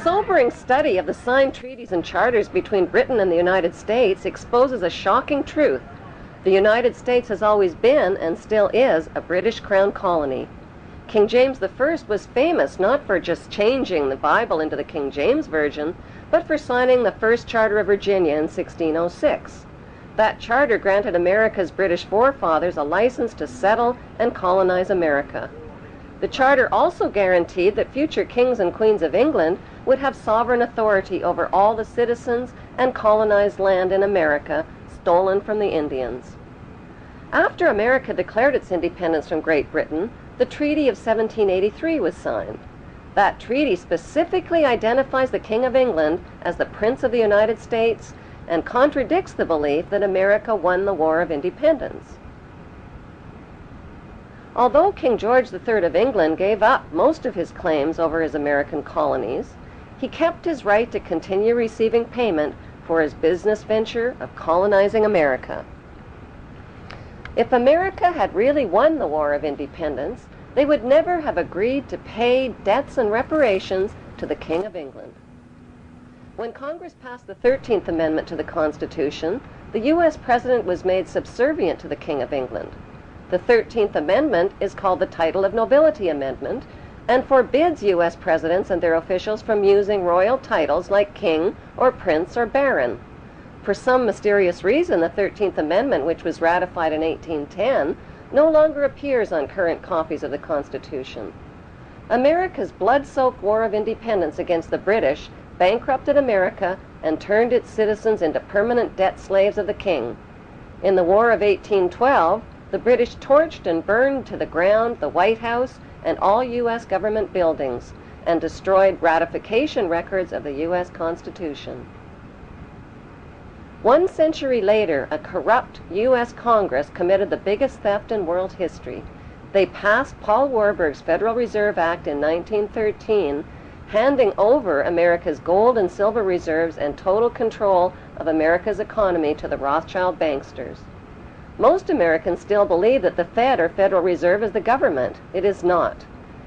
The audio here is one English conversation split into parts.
Sobering study of the signed treaties and charters between Britain and the United States exposes a shocking truth. The United States has always been, and still is, a British Crown colony. King James I was famous not for just changing the Bible into the King James Version, but for signing the first Charter of Virginia in 1606. That charter granted America's British forefathers a license to settle and colonize America. The charter also guaranteed that future kings and queens of England would have sovereign authority over all the citizens and colonized land in America stolen from the Indians. After America declared its independence from Great Britain, the Treaty of 1783 was signed. That treaty specifically identifies the King of England as the Prince of the United States and contradicts the belief that America won the War of Independence. Although King George III of England gave up most of his claims over his American colonies, he kept his right to continue receiving payment for his business venture of colonizing America. If America had really won the War of Independence, they would never have agreed to pay debts and reparations to the King of England. When Congress passed the 13th Amendment to the Constitution, the U.S. President was made subservient to the King of England. The 13th Amendment is called the Title of Nobility Amendment and forbids U.S. presidents and their officials from using royal titles like king or prince or baron. For some mysterious reason, the 13th Amendment, which was ratified in 1810, no longer appears on current copies of the Constitution. America's blood-soaked War of Independence against the British bankrupted America and turned its citizens into permanent debt slaves of the king. In the War of 1812, the British torched and burned to the ground the White House and all U.S. government buildings and destroyed ratification records of the U.S. Constitution. 1 century later, a corrupt U.S. Congress committed the biggest theft in world history. They passed Paul Warburg's Federal Reserve Act in 1913, handing over America's gold and silver reserves and total control of America's economy to the Rothschild banksters. Most Americans still believe that the Fed, or Federal Reserve, is the government. It is not.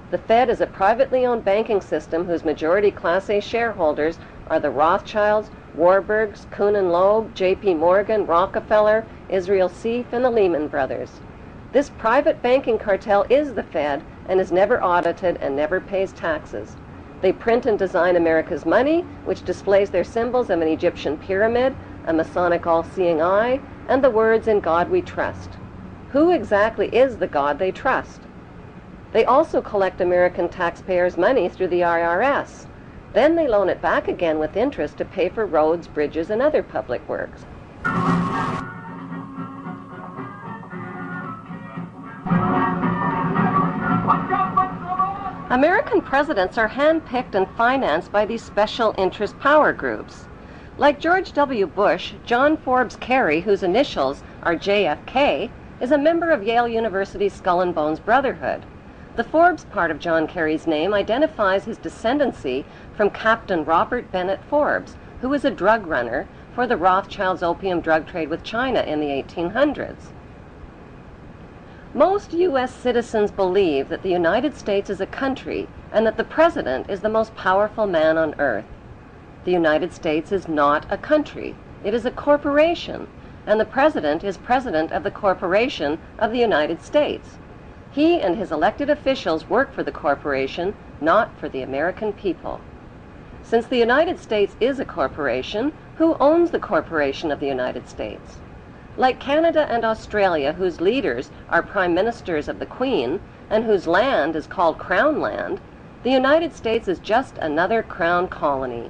The Fed is a privately owned banking system whose majority Class A shareholders are the Rothschilds, Warburgs, Kuhn and Loeb, J.P. Morgan, Rockefeller, Israel Seif, and the Lehman Brothers. This private banking cartel is the Fed and is never audited and never pays taxes. They print and design America's money, which displays their symbols of an Egyptian pyramid, a Masonic all-seeing eye, and the words "In God We Trust." Who exactly is the God they trust? They also collect American taxpayers' money through the IRS. Then they loan it back again with interest to pay for roads, bridges, and other public works. American presidents are handpicked and financed by these special interest power groups. Like George W. Bush, John Forbes Kerry, whose initials are JFK, is a member of Yale University's Skull and Bones Brotherhood. The Forbes part of John Kerry's name identifies his descendancy from Captain Robert Bennett Forbes, who was a drug runner for the Rothschilds' opium drug trade with China in the 1800s. Most U.S. citizens believe that the United States is a country and that the President is the most powerful man on earth. The United States is not a country. It is a corporation, and the President is President of the Corporation of the United States. He and his elected officials work for the corporation, not for the American people. Since the United States is a corporation, who owns the corporation of the United States? Like Canada and Australia, whose leaders are prime ministers of the Queen, and whose land is called Crown Land, the United States is just another Crown colony.